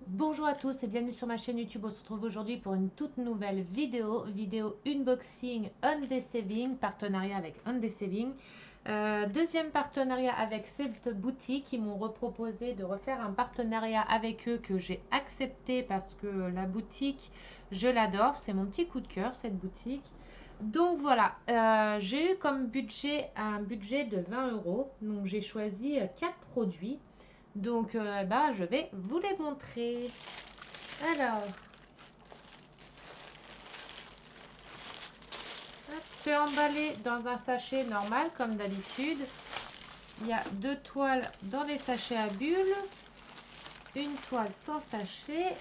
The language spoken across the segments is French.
Bonjour à tous et bienvenue sur ma chaîne YouTube. On se retrouve aujourd'hui pour une toute nouvelle vidéo unboxing Undeceiving, partenariat avec Undeceiving. Deuxième partenariat avec cette boutique. Ils m'ont reproposé de refaire un partenariat avec eux que j'ai accepté parce que la boutique, je l'adore. C'est mon petit coup de cœur cette boutique. Donc voilà, j'ai eu comme budget un budget de 20 euros. Donc j'ai choisi 4 produits. Donc, bah, je vais vous les montrer. Alors, hop, c'est emballé dans un sachet normal, comme d'habitude. Il y a 2 toiles dans les sachets à bulles, une toile sans sachet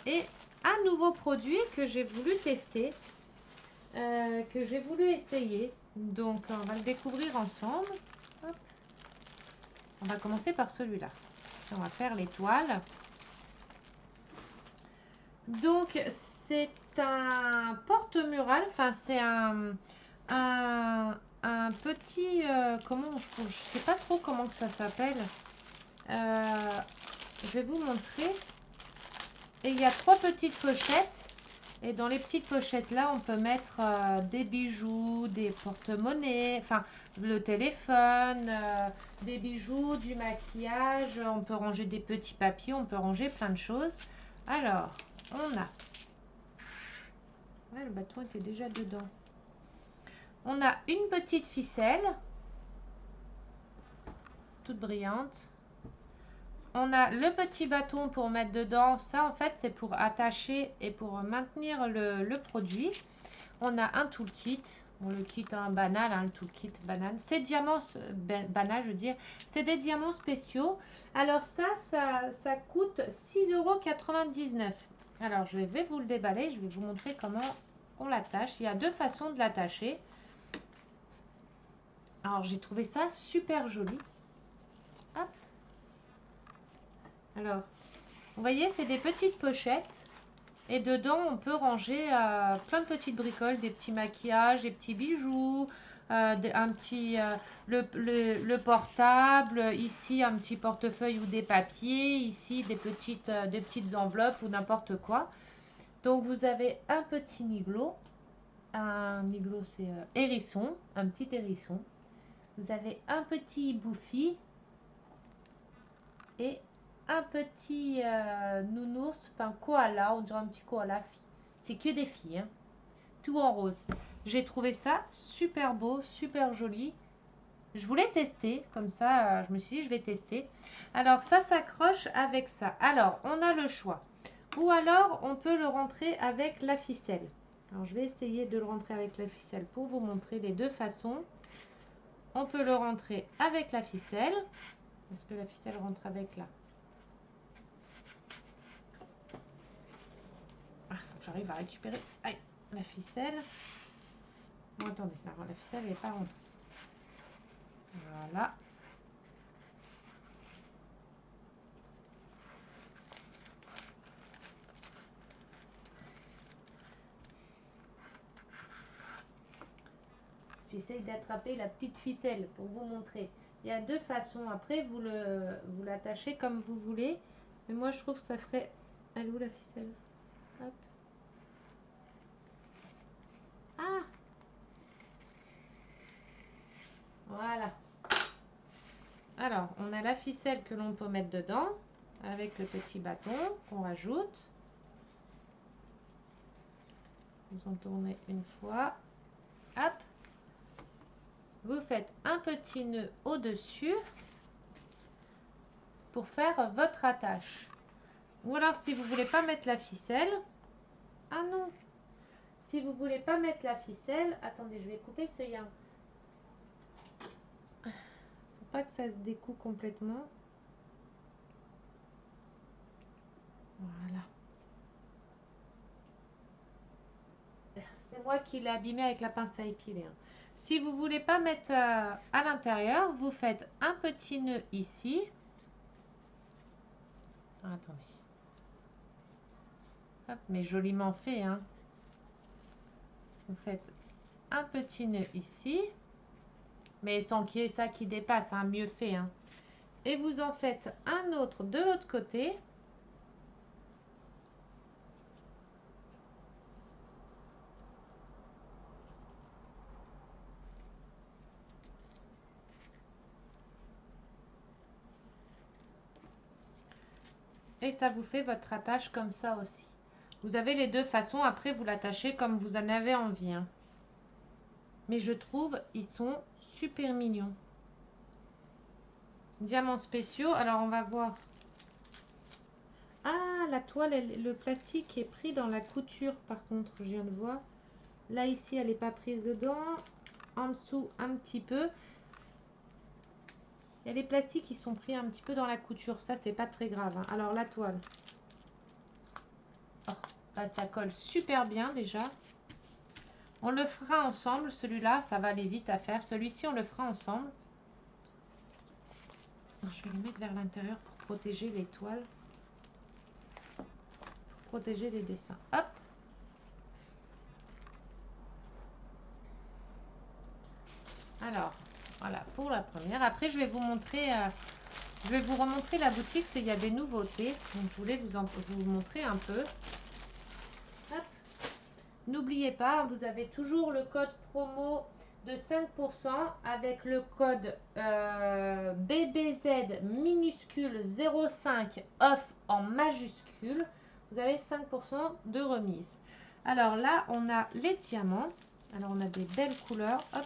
et un nouveau produit que j'ai voulu tester, que j'ai voulu essayer. Donc, on va le découvrir ensemble. Hop. On va commencer par celui-là. On va faire les toiles. Donc, c'est un porte-mural, enfin, c'est un petit, comment je sais pas trop comment ça s'appelle. Euh, je vais vous montrer. Et il y a 3 petites pochettes. Et dans les petites pochettes là, on peut mettre des bijoux, des porte-monnaies, enfin le téléphone, des bijoux, du maquillage. On peut ranger des petits papiers, on peut ranger plein de choses. Alors, on a... Ouais, le bâton était déjà dedans. On a une petite ficelle, toute brillante. On a le petit bâton pour mettre dedans. Ça, en fait, c'est pour attacher et pour maintenir le produit. On a un toolkit. Bon, le kit banal, hein, le toolkit banal. C'est diamants, banal, je veux dire. C'est des diamants spéciaux. Alors ça coûte 6,99 €. Alors, je vais vous le déballer. Je vais vous montrer comment on l'attache. Il y a 2 façons de l'attacher. Alors, j'ai trouvé ça super joli. Hop. Alors, vous voyez, c'est des petites pochettes. Et dedans, on peut ranger plein de petites bricoles, des petits maquillages, des petits bijoux, un petit, le portable, ici un petit portefeuille ou des papiers, ici des petites enveloppes ou n'importe quoi. Donc, vous avez un petit niglo. Un niglo, c'est hérisson, un petit hérisson. Vous avez un petit bouffi et un petit nounours, enfin koala, on dirait un petit koala. C'est que des filles, hein. Tout en rose. J'ai trouvé ça super beau, super joli. Je voulais tester, comme ça, je me suis dit, je vais tester. Alors, ça s'accroche avec ça. Alors, on a le choix. Ou alors, on peut le rentrer avec la ficelle. Alors, je vais essayer de le rentrer avec la ficelle pour vous montrer les 2 façons. On peut le rentrer avec la ficelle. Est-ce que la ficelle rentre avec là? Ah, faut que j'arrive à récupérer la ficelle. Bon, attendez, la ficelle n'est pas rentrée. Voilà. J'essaye d'attraper la petite ficelle pour vous montrer. Il y a 2 façons. Après, vous l'attachez comme vous voulez. Mais moi, je trouve que ça ferait... Elle est où la ficelle? Hop. Ah! Voilà. Alors, on a la ficelle que l'on peut mettre dedans avec le petit bâton qu'on rajoute. Vous en tournez une fois. Hop. Vous faites un petit nœud au-dessus pour faire votre attache. Ou alors, si vous ne voulez pas mettre la ficelle... Ah non! Si vous ne voulez pas mettre la ficelle... Attendez, je vais couper ce lien. Faut pas que ça se découpe complètement. Voilà. C'est moi qui l'ai abîmé avec la pince à épiler, hein. Si vous ne voulez pas mettre à l'intérieur, vous faites un petit nœud ici. Ah, attendez. Hop, mais joliment fait, hein. Vous faites un petit nœud ici. Mais sans qu'il y ait ça qui dépasse, hein, mieux fait, hein. et vous en faites un autre de l'autre côté. Et ça vous fait votre attache comme ça aussi. Vous avez les deux façons, après vous l'attachez comme vous en avez envie, hein. Mais je trouve ils sont super mignons. Diamants spéciaux, alors on va voir. Ah, la toile, le plastique est pris dans la couture par contre, je viens de voir. Là ici, elle n'est pas prise dedans. En dessous, un petit peu. Il y a les plastiques qui sont pris un petit peu dans la couture. Ça, c'est pas très grave, hein. Alors, la toile. Oh, bah, ça colle super bien déjà. On le fera ensemble. Celui-là, ça va aller vite à faire. Celui-ci, on le fera ensemble. Je vais les mettre vers l'intérieur pour protéger les toiles. Pour protéger les dessins. Hop. Alors, voilà pour la première. Après, je vais vous montrer, je vais vous remontrer la boutique parce qu'il y a des nouveautés. Donc, je voulais vous montrer un peu. N'oubliez pas, vous avez toujours le code promo de 5% avec le code BBZ minuscule 05 off en majuscule. Vous avez 5% de remise. Alors là, on a les diamants. Alors, on a des belles couleurs. Hop.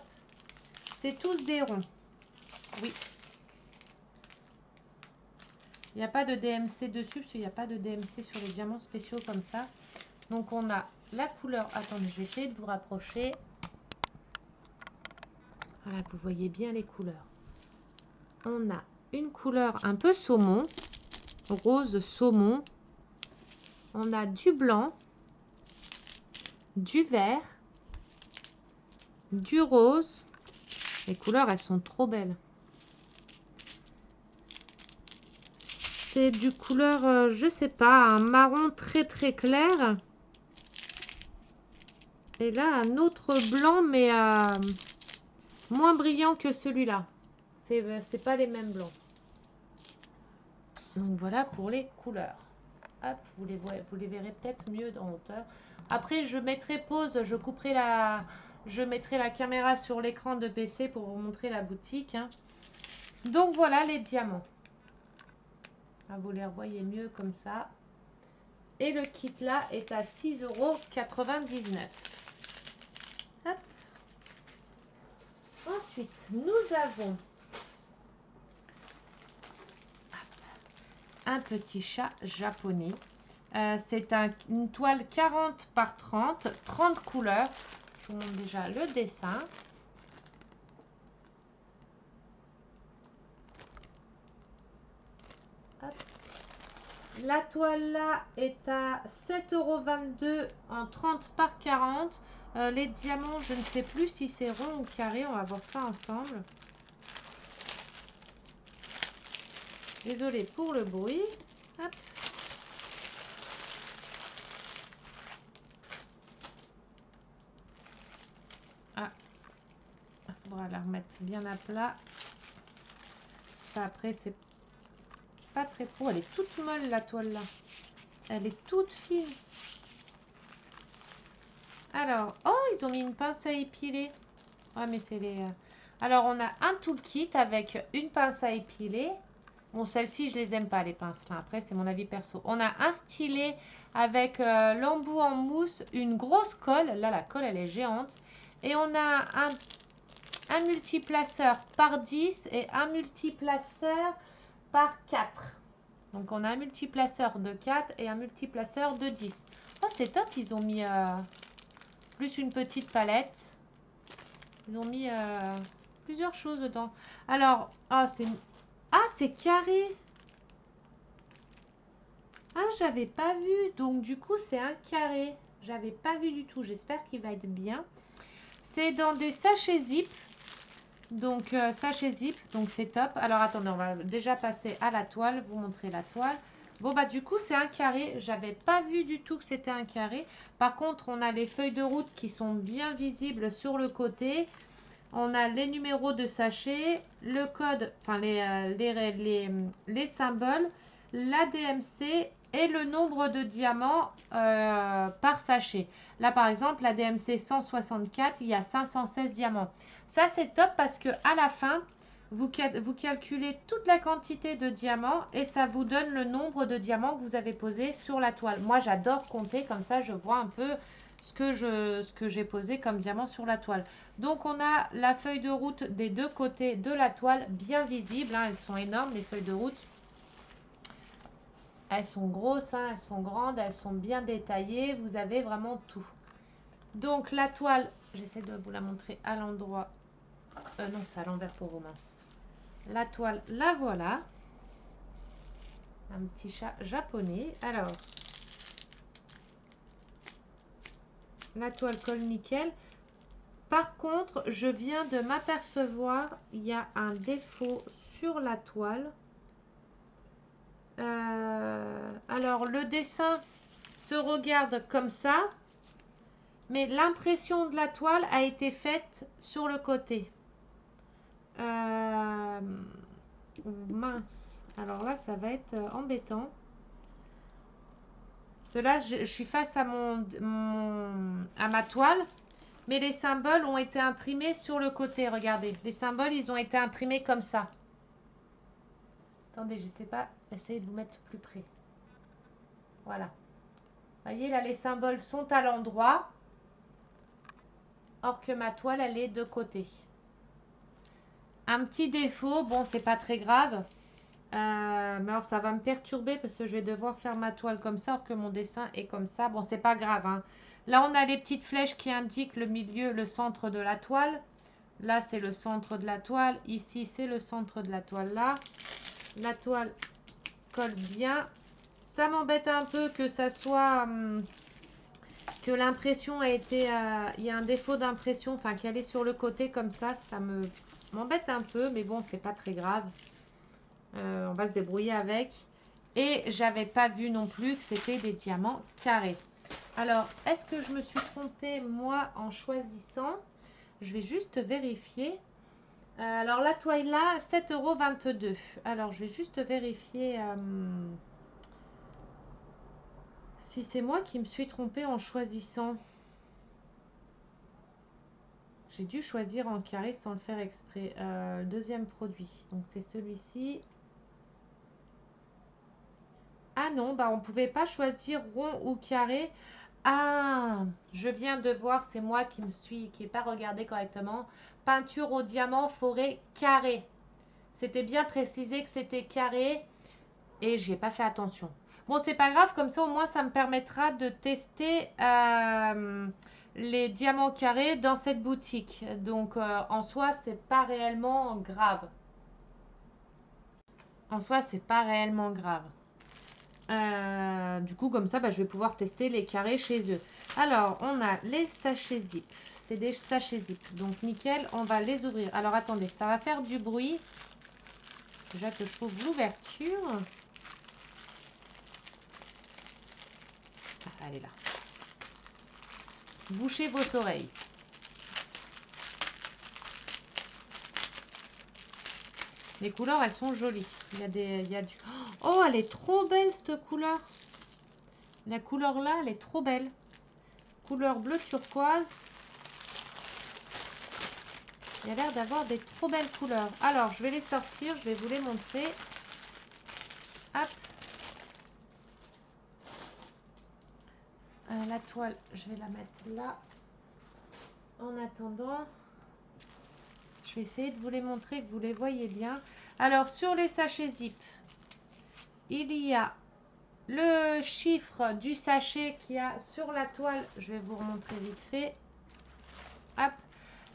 C'est tous des ronds. Oui. Il n'y a pas de DMC dessus, parce qu'il n'y a pas de DMC sur les diamants spéciaux comme ça. Donc, on a la couleur. Attendez, je vais essayer de vous rapprocher. Voilà, vous voyez bien les couleurs. On a une couleur un peu saumon, rose saumon. On a du blanc, du vert, du rose. Les couleurs, elles sont trop belles. C'est du couleur, je sais pas, un marron très très clair. Et là, un autre blanc, mais moins brillant que celui-là. C'est pas les mêmes blancs. Donc voilà pour les couleurs. Hop, vous les verrez peut-être mieux en hauteur. Après, je mettrai pause, je mettrai la caméra sur l'écran de PC pour vous montrer la boutique, hein. Donc voilà les diamants. Ah, vous les revoyez mieux comme ça. Et le kit là est à 6,99 €. Hop. Ensuite, nous avons un petit chat japonais. C'est une toile 40 par 30, 30 couleurs. Je vous montre déjà le dessin. Hop. La toile là est à 7,22 € en 30 par 40. Les diamants, je ne sais plus si c'est rond ou carré. On va voir ça ensemble. Désolée pour le bruit. Hop. Ah, il faudra la remettre bien à plat. Ça après, c'est pas très pro. Elle est toute molle la toile là. Elle est toute fine. Alors, oh, ils ont mis une pince à épiler. Ouais, mais c'est les... Alors, on a un toolkit avec une pince à épiler. Bon, celles-ci, je les aime pas, les pinces là. Après, c'est mon avis perso. On a un stylet avec l'embout en mousse, une grosse colle. Là, la colle, elle est géante. Et on a un multiplaceur par 10 et un multiplaceur par 4. Donc, on a un multiplaceur de 4 et un multiplaceur de 10. Oh, c'est top, ils ont mis plus une petite palette. Ils ont mis plusieurs choses dedans. Alors, oh, c'est carré. Ah, j'avais pas vu. Donc, du coup, c'est un carré. J'avais pas vu du tout. J'espère qu'il va être bien. C'est dans des sachets zip. Donc, sachet zip. Donc, c'est top. Alors, attendez, on va déjà passer à la toile. Vous montrer la toile. Bon, bah, du coup, c'est un carré. J'avais pas vu du tout que c'était un carré. Par contre, on a les feuilles de route qui sont bien visibles sur le côté. On a les numéros de sachet, le code, enfin les symboles, la DMC et le nombre de diamants par sachet. Là, par exemple, la DMC 164, il y a 516 diamants. Ça, c'est top parce que à la fin, vous calculez toute la quantité de diamants et ça vous donne le nombre de diamants que vous avez posé sur la toile. Moi, j'adore compter, comme ça, je vois un peu ce que j'ai posé comme diamant sur la toile. Donc, on a la feuille de route des deux côtés de la toile bien visible. Hein, elles sont énormes, les feuilles de route. Elles sont grosses, hein, elles sont grandes, elles sont bien détaillées. Vous avez vraiment tout. Donc, la toile, j'essaie de vous la montrer à l'endroit. Non, c'est à l'envers pour vous, mince. La toile, la voilà. Un petit chat japonais. Alors, la toile colle nickel. Par contre, je viens de m'apercevoir, il y a un défaut sur la toile. Alors, le dessin se regarde comme ça, mais l'impression de la toile a été faite sur le côté. Mince. Alors là, ça va être embêtant. Cela, je suis face à ma toile, mais les symboles ont été imprimés sur le côté. Regardez, les symboles, ils ont été imprimés comme ça. Attendez, je ne sais pas. Essayez de vous mettre plus près. Voilà. Vous voyez, là, les symboles sont à l'endroit, or que ma toile, elle est de côté. Un petit défaut, bon, c'est pas très grave. Mais alors, ça va me perturber parce que je vais devoir faire ma toile comme ça, alors que mon dessin est comme ça. Bon, c'est pas grave, hein. Là, on a les petites flèches qui indiquent le milieu, le centre de la toile. Là, c'est le centre de la toile. Ici, c'est le centre de la toile là. La toile colle bien. Ça m'embête un peu que ça soit... que l'impression a été... il y a un défaut d'impression, enfin, qu'elle est sur le côté comme ça. Ça m'embête un peu, mais bon, c'est pas très grave. On va se débrouiller avec. Et j'avais pas vu non plus que c'était des diamants carrés. Alors, est-ce que je me suis trompée, moi, en choisissant? Je vais juste vérifier. Alors, la toile là, 7,22 €. Alors, je vais juste vérifier si c'est moi qui me suis trompée en choisissant. J'ai dû choisir en carré sans le faire exprès. Le deuxième produit. Donc, c'est celui-ci. Ah non, bah on ne pouvait pas choisir rond ou carré. Ah, je viens de voir, c'est moi qui n'ai pas regardé correctement. Peinture au diamant, forêt, carré. C'était bien précisé que c'était carré et j'ai pas fait attention. Bon, c'est pas grave, comme ça au moins ça me permettra de tester les diamants carrés dans cette boutique. Donc en soi, c'est pas réellement grave. En soi, c'est pas réellement grave. Du coup, comme ça, bah, je vais pouvoir tester les carrés chez eux. Alors, on a les sachets zip. C'est des sachets zip. Donc, nickel, on va les ouvrir. Alors, attendez, ça va faire du bruit. Déjà que je trouve l'ouverture. Ah, elle est là. Bouchez vos oreilles. Les couleurs, elles sont jolies. Il y a du... Oh, elle est trop belle, cette couleur. La couleur là, elle est trop belle. Couleur bleu turquoise. Il y a l'air d'avoir des trop belles couleurs. Alors, je vais les sortir. Je vais vous les montrer. Hop. La toile, je vais la mettre là. En attendant, je vais essayer de vous les montrer, que vous les voyez bien. Alors, sur les sachets zip, il y a le chiffre du sachet qu'il y a sur la toile. Je vais vous remontrer vite fait. Hop.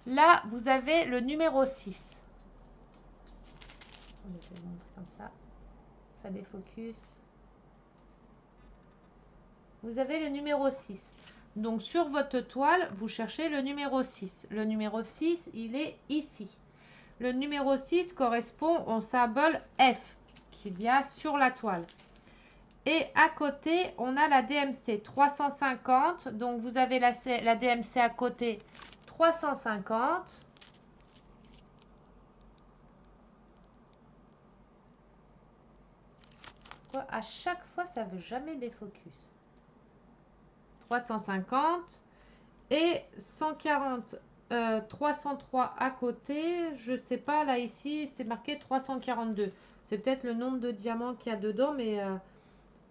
Là, vous avez le numéro 6. Je vais vous montrer comme ça. Ça défocus. Vous avez le numéro 6. Donc, sur votre toile, vous cherchez le numéro 6. Le numéro 6, il est ici. Le numéro 6 correspond au symbole F qu'il y a sur la toile. Et à côté, on a la DMC 350. Donc, vous avez la DMC à côté 350. À chaque fois, ça veut jamais défocus. 350 et 140, 303 à côté. Je sais pas, là, ici, c'est marqué 342. C'est peut-être le nombre de diamants qu'il y a dedans, mais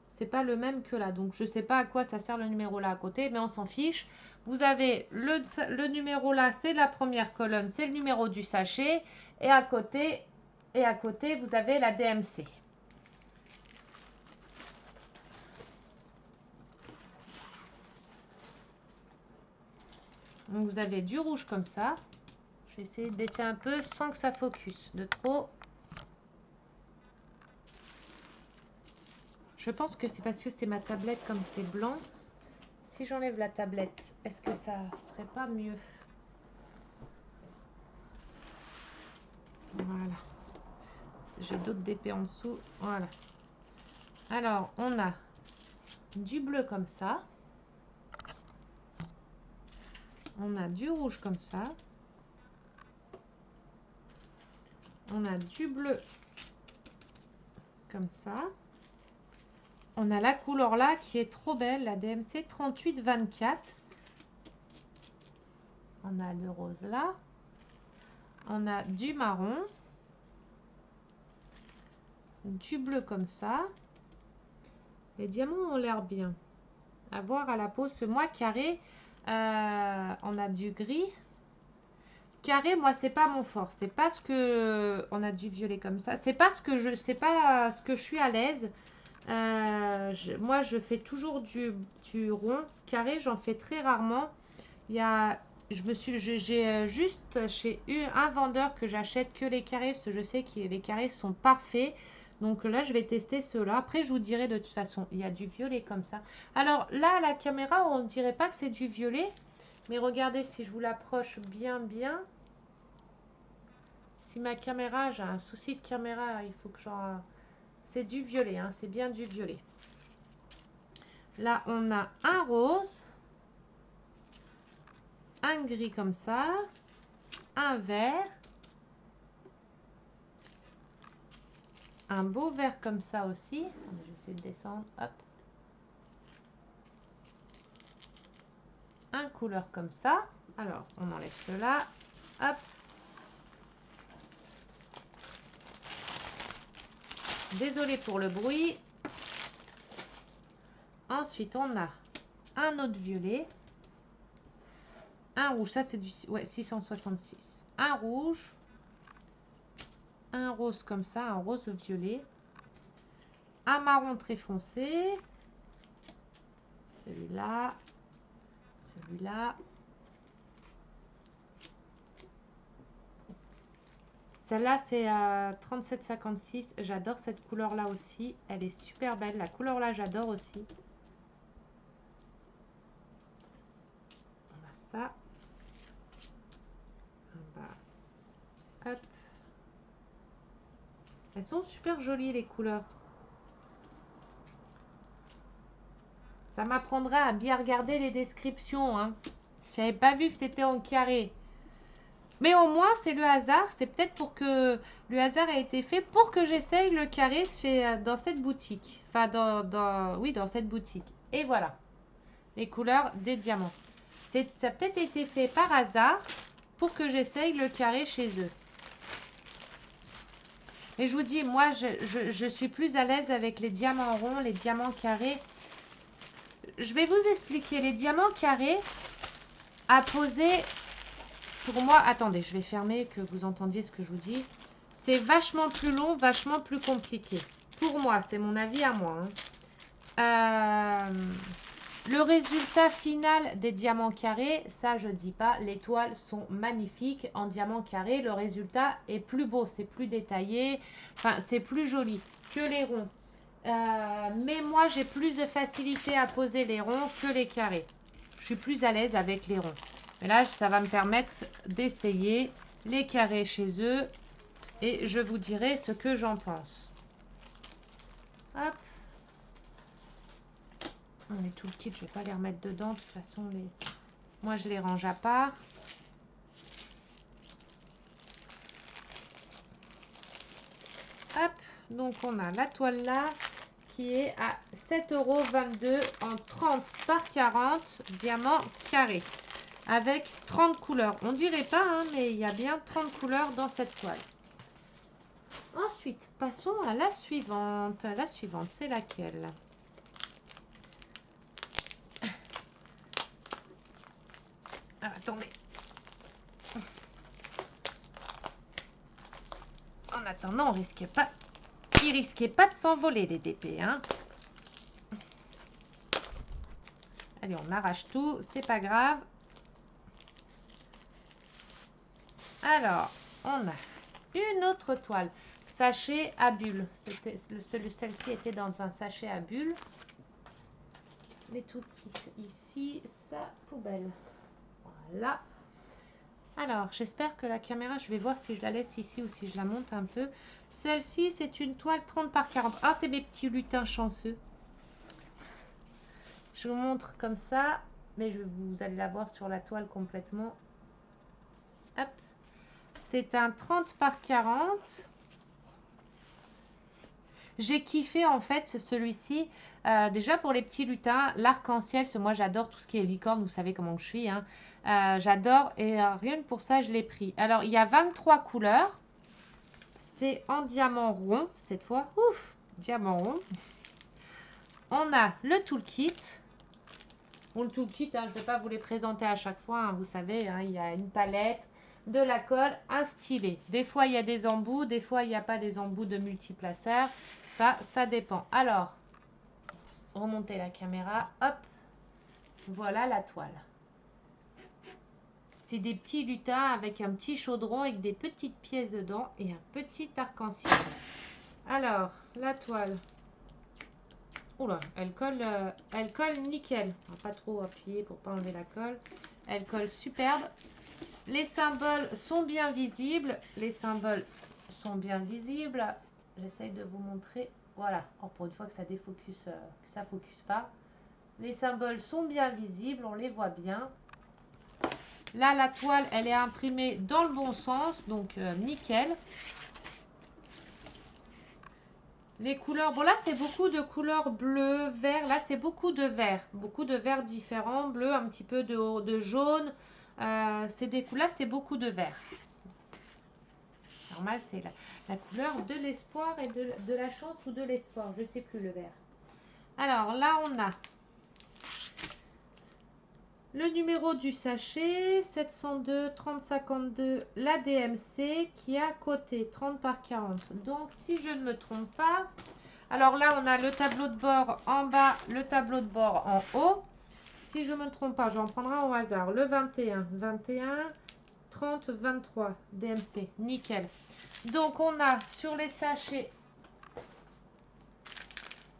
c'est pas le même que là. Donc, je sais pas à quoi ça sert le numéro là à côté, mais on s'en fiche. Vous avez le numéro là, c'est la première colonne, c'est le numéro du sachet. Et à côté, vous avez la DMC. Donc, vous avez du rouge comme ça. Je vais essayer de baisser un peu sans que ça focus de trop. Je pense que c'est parce que c'est ma tablette comme c'est blanc. Si j'enlève la tablette, est-ce que ça serait pas mieux? Voilà. J'ai d'autres DP en dessous. Voilà. Alors, on a du bleu comme ça. On a du rouge comme ça. On a du bleu comme ça. On a la couleur là qui est trop belle, la DMC 3824. On a le rose là. On a du marron. Du bleu comme ça. Les diamants ont l'air bien. À voir à la peau. Ce mois carré, on a du gris. Carré, moi, c'est pas mon fort. C'est pas ce que... On a du violet comme ça. C'est pas ce que je... C'est pas ce que je suis à l'aise. Moi, je fais toujours du rond. Carré, j'en fais très rarement. Il y a... J'ai juste chez un vendeur que j'achète que les carrés. Parce que je sais que les carrés sont parfaits. Donc là, je vais tester ceux-là. Après, je vous dirai de toute façon. Il y a du violet comme ça. Alors là, à la caméra, on ne dirait pas que c'est du violet. Mais regardez, si je vous l'approche bien. Si ma caméra, j'ai un souci de caméra, il faut que j'en... C'est du violet, hein, c'est bien du violet. Là, on a un rose. Un gris comme ça. Un vert. Un beau vert comme ça aussi. Je vais essayer de descendre. Hop. Un couleur comme ça. Alors, on enlève cela. Hop. Désolée pour le bruit. Ensuite, on a un autre violet. Un rouge. Ça, c'est du 666. Un rouge. Un rose comme ça. Un rose violet. Un marron très foncé. Celui-là. Celui-là. Celle-là, c'est à 37,56. J'adore cette couleur-là aussi. Elle est super belle. La couleur-là, j'adore aussi. On a ça. En bas. Hop. Elles sont super jolies, les couleurs. Ça m'apprendra à bien regarder les descriptions. Hein. Je n'avais pas vu que c'était en carré. Mais au moins, c'est le hasard. C'est peut-être pour que le hasard a été fait pour que j'essaye le carré dans cette boutique. Enfin, oui, dans cette boutique. Et voilà. Les couleurs des diamants. Ça a peut-être été fait par hasard pour que j'essaye le carré chez eux. Mais je vous dis, moi, je suis plus à l'aise avec les diamants ronds, les diamants carrés. Je vais vous expliquer. Les diamants carrés à poser... Pour moi, attendez, je vais fermer que vous entendiez ce que je vous dis. C'est vachement plus long, vachement plus compliqué. Pour moi, c'est mon avis à moi. Hein. Le résultat final des diamants carrés, ça je dis pas. Les toiles sont magnifiques en diamant carré. Le résultat est plus beau, c'est plus détaillé. Enfin, c'est plus joli que les ronds. Mais moi, j'ai plus de facilité à poser les ronds que les carrés. Je suis plus à l'aise avec les ronds. Mais là, ça va me permettre d'essayer les carrés chez eux et je vous dirai ce que j'en pense. Hop. On est tout le kit, je ne vais pas les remettre dedans. De toute façon, moi, je les range à part. Hop. Donc, on a la toile là qui est à 7,22 € en 30 par 40 diamants carrés. Avec 30 couleurs. On dirait pas, hein, mais il y a bien 30 couleurs dans cette toile. Ensuite, passons à la suivante. La suivante, c'est laquelle? Ah, attendez. En attendant, on risque pas. Ils risquaient pas de s'envoler les DP, hein. Allez, on arrache tout, c'est pas grave. Alors, on a une autre toile. Sachet à bulles. Celle-ci était dans un sachet à bulles. Les tout petites ici, sa poubelle. Voilà. Alors, j'espère que la caméra, je vais voir si je la laisse ici ou si je la monte un peu. Celle-ci, c'est une toile 30 par 40. Ah, c'est mes petits lutins chanceux. Je vous montre comme ça, mais vous allez la voir sur la toile complètement. Hop. C'est un 30 par 40. J'ai kiffé en fait celui-ci. Déjà pour les petits lutins, l'arc-en-ciel, moi j'adore tout ce qui est licorne, vous savez comment je suis. Hein. J'adore et rien que pour ça je l'ai pris. Alors il y a 23 couleurs. C'est en diamant rond cette fois. Ouf, diamant rond. On a le toolkit. Bon, le toolkit, hein, je ne vais pas vous les présenter à chaque fois. Hein, vous savez, hein, il y a une palette, de la colle, un stylet. Des fois il y a des embouts, des fois il n'y a pas des embouts de multiplaceurs. Ça dépend. Alors, remontez la caméra. Hop, voilà la toile. C'est des petits lutins avec un petit chaudron avec des petites pièces dedans et un petit arc-en-ciel. Alors, la toile. Oula, elle colle nickel. On va pas trop appuyer pour pas enlever la colle. Elle colle superbe. Les symboles sont bien visibles. Les symboles sont bien visibles. J'essaye de vous montrer. Voilà. Oh, pour une fois que ça défocus, que ça focus pas. Les symboles sont bien visibles. On les voit bien. Là, la toile, elle est imprimée dans le bon sens. Donc, nickel. Les couleurs, bon là c'est beaucoup de couleurs bleu, vert, là c'est beaucoup de verts différents, bleu, un petit peu de jaune, c'est des couleurs, c'est beaucoup de vert. Normal, c'est la couleur de l'espoir et de la chance ou de l'espoir, je ne sais plus le vert. Alors là on a le numéro du sachet, 702 30 52, la DMC qui est à côté, 30 par 40. Donc, si je ne me trompe pas, alors là, on a le tableau de bord en bas, le tableau de bord en haut. Si je ne me trompe pas, j'en prendrai au hasard. Le 21, 30, 23, DMC, nickel. Donc, on a sur les sachets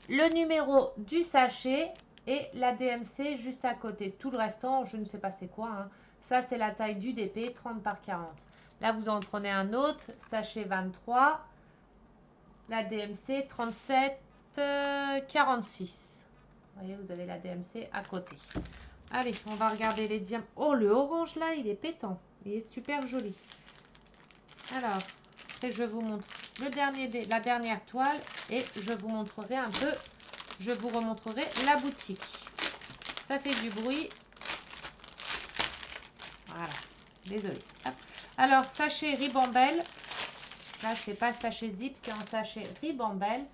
le numéro du sachet et la DMC juste à côté. Tout le restant, je ne sais pas c'est quoi. Hein. Ça, c'est la taille du DP, 30 par 40. Là, vous en prenez un autre, sachet 23. La DMC, 37, 46. Vous voyez, vous avez la DMC à côté. Allez, on va regarder les diamants. Oh, le orange, là, il est pétant. Il est super joli. Alors, après, je vous montre la dernière toile et je vous montrerai un peu... Je vous remontrerai la boutique. Ça fait du bruit. Voilà. Désolée. Alors, sachet ribambelle. Là, c'est pas sachet zip, c'est un sachet ribambelle.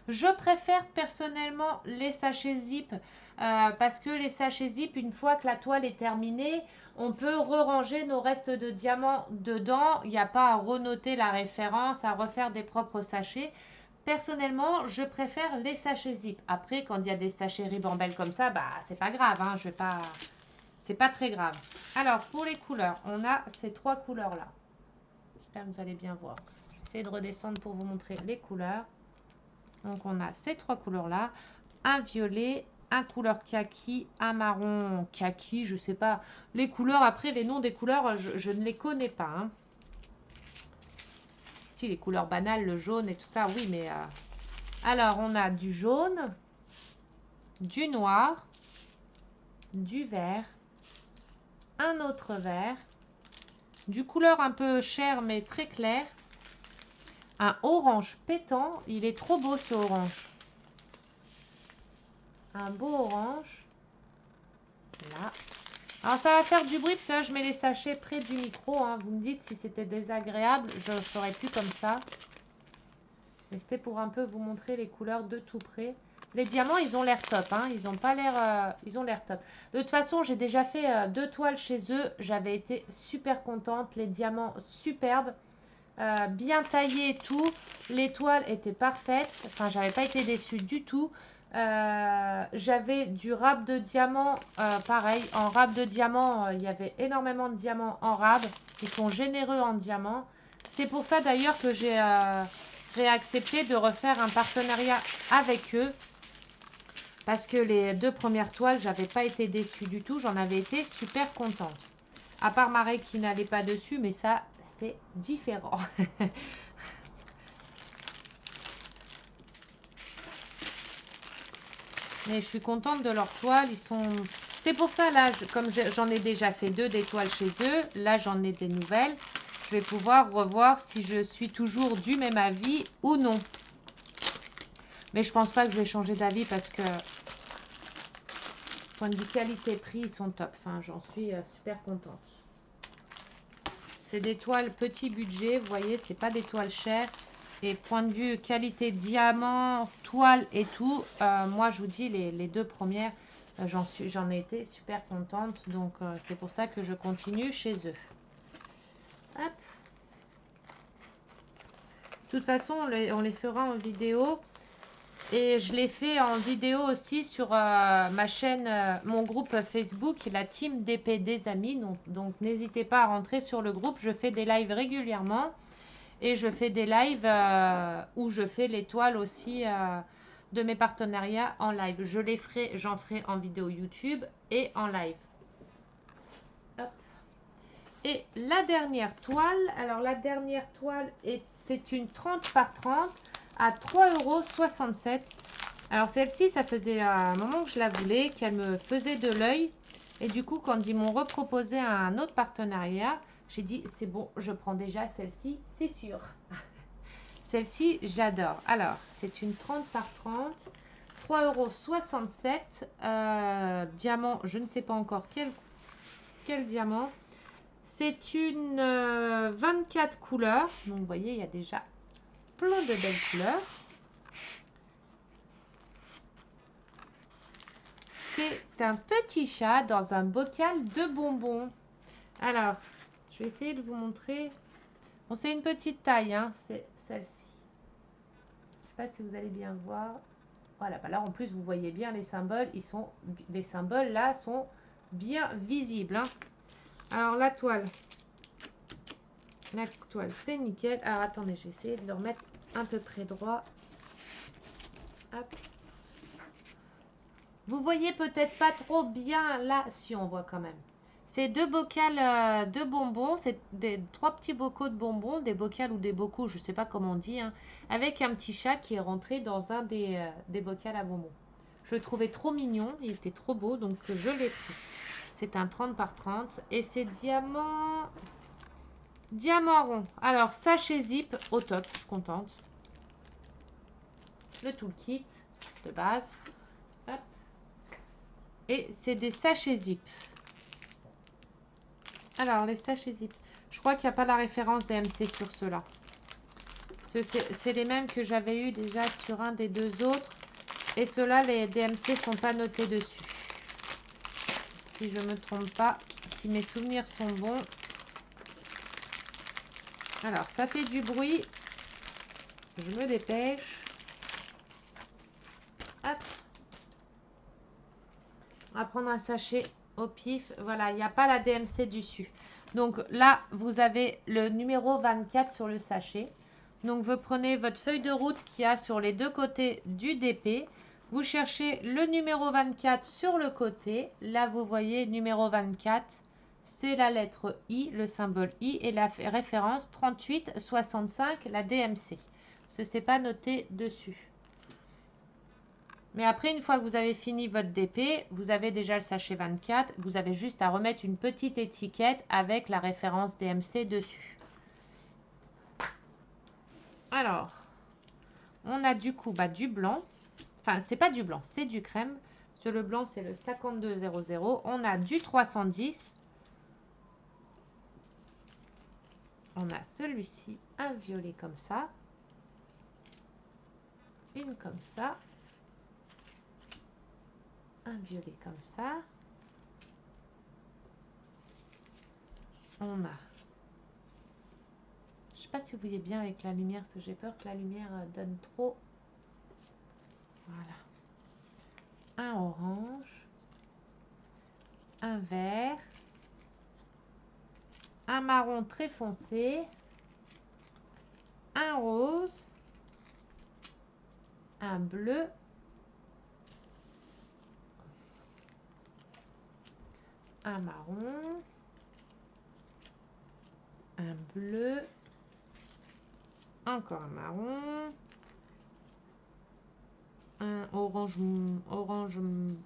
Je préfère personnellement les sachets zip parce que les sachets zip, une fois que la toile est terminée, on peut re-ranger nos restes de diamants dedans. Il n'y a pas à renoter la référence, à refaire des propres sachets. Personnellement, je préfère les sachets zip. Après, quand il y a des sachets ribambelle comme ça, bah c'est pas grave, hein, je vais pas... C'est pas très grave. Alors, pour les couleurs, on a ces trois couleurs-là. J'espère que vous allez bien voir. Je vais essayer de redescendre pour vous montrer les couleurs. Donc, on a ces trois couleurs-là. Un violet, un couleur kaki, un marron kaki, je sais pas. Les couleurs, après, les noms des couleurs, je ne les connais pas, hein. Si, les couleurs banales, le jaune et tout ça, oui, mais... Alors, on a du jaune, du noir, du vert, un autre vert, du couleur un peu chair, mais très clair, un orange pétant. Il est trop beau, ce orange. un beau orange. Là. Alors ça va faire du bruit parce que là, je mets les sachets près du micro. Hein. Vous me dites si c'était désagréable. Je ne ferai plus comme ça. Mais c'était pour un peu vous montrer les couleurs de tout près. Les diamants, ils ont l'air top. Hein. Ils ont pas l'air... ils ont l'air top. De toute façon, j'ai déjà fait 2 toiles chez eux. J'avais été super contente. Les diamants, superbes. Bien taillés et tout. Les toiles étaient parfaites. Enfin, j'avais pas été déçue du tout. J'avais du rab de diamant, pareil. En rab de diamant, il y avait énormément de diamants en rab. Ils sont généreux en diamants. C'est pour ça d'ailleurs que j'ai accepté de refaire un partenariat avec eux. Parce que les 2 premières toiles, j'avais pas été déçue du tout. J'en avais été super contente. À part ma règle qui n'allait pas dessus, mais ça, c'est différent. Mais je suis contente de leurs toiles. Ils sont... C'est pour ça, là, comme j'en ai déjà fait 2 des toiles chez eux, là, j'en ai des nouvelles. Je vais pouvoir revoir si je suis toujours du même avis ou non. Mais je pense pas que je vais changer d'avis parce que, point de vue qualité-prix, ils sont top. Enfin, j'en suis super contente. C'est des toiles petit budget, vous voyez, c'est pas des toiles chères. Et point de vue qualité diamant, toile et tout, moi je vous dis les 2 premières, j'en ai été super contente. Donc c'est pour ça que je continue chez eux. Hop. De toute façon, on les fera en vidéo. Et je l'ai fait en vidéo aussi sur ma chaîne, mon groupe Facebook, la team d'épée des amis. Donc n'hésitez pas à rentrer sur le groupe. Je fais des lives régulièrement. Et je fais des lives où je fais les toiles aussi de mes partenariats en live. J'en ferai en vidéo YouTube et en live. Hop. Et la dernière toile, alors la dernière toile, c'est une 30 par 30 à 3,67 €. Alors celle-ci, ça faisait un moment que je la voulais, qu'elle me faisait de l'œil. Et du coup, quand ils m'ont reproposé un autre partenariat, j'ai dit, c'est bon, je prends déjà celle-ci, c'est sûr. Celle-ci, j'adore. Alors, c'est une 30 par 30, 3,67 €. Diamant, je ne sais pas encore quel diamant. C'est une 24 couleurs. Donc, vous voyez, il y a déjà plein de belles couleurs. C'est un petit chat dans un bocal de bonbons. Alors, je vais essayer de vous montrer. Bon, c'est une petite taille, hein, c'est celle-ci. Je ne sais pas si vous allez bien voir. Voilà, bah là en plus vous voyez bien les symboles. Les symboles là sont bien visibles. Hein. Alors la toile c'est nickel. Alors attendez, je vais essayer de le remettre un peu près droit. Hop. Vous voyez peut-être pas trop bien là, si on voit quand même. C'est 2 bocals de bonbons, c'est 3 petits bocaux de bonbons, des bocals ou des bocaux, je ne sais pas comment on dit, hein, avec un petit chat qui est rentré dans un des bocals à bonbons. Je le trouvais trop mignon, il était trop beau, donc je l'ai pris. C'est un 30 par 30 et c'est diamant rond. Alors, sachet zip, au top, je suis contente. Le toolkit de base. Hop. Et c'est des sachets zip. Alors, les sachets zip. Je crois qu'il n'y a pas la référence DMC sur ceux-là. C'est les mêmes que j'avais eu déjà sur un des 2 autres. Et ceux-là, les DMC ne sont pas notés dessus. Si je ne me trompe pas, si mes souvenirs sont bons. Alors, ça fait du bruit. Je me dépêche. Hop. On va prendre un sachet au pif. Voilà, il n'y a pas la DMC dessus. Donc là, vous avez le numéro 24 sur le sachet. Donc vous prenez votre feuille de route qu'il y a sur les 2 côtés du DP. Vous cherchez le numéro 24 sur le côté. Là, vous voyez numéro 24. C'est la lettre I, le symbole I et la référence 3865, la DMC. Ce n'est pas noté dessus. Mais après, une fois que vous avez fini votre DP, vous avez déjà le sachet 24. Vous avez juste à remettre une petite étiquette avec la référence DMC dessus. Alors, on a du coup du blanc. Enfin, c'est pas du blanc, c'est du crème. Sur le blanc, c'est le 5200. On a du 310. On a celui-ci, un violet comme ça. Une comme ça. Un violet comme ça. On a... Je sais pas si vous voyez bien avec la lumière, parce que j'ai peur que la lumière donne trop. Voilà. Un orange. Un vert. Un marron très foncé. Un rose. Un bleu. Un marron. Un bleu. Encore un marron. Un orange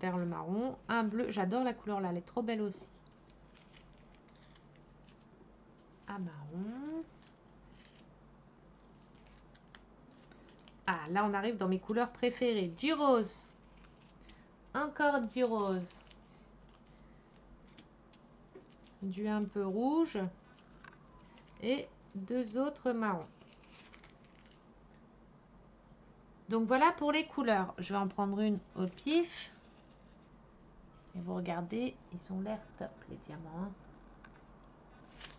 vers le marron. Un bleu. J'adore la couleur là, elle est trop belle aussi. Un marron. Ah, là on arrive dans mes couleurs préférées. Du rose. Encore du rose. Du un peu rouge. Et deux autres marrons. Donc voilà pour les couleurs. Je vais en prendre une au pif. Et vous regardez, ils ont l'air top les diamants. Hein.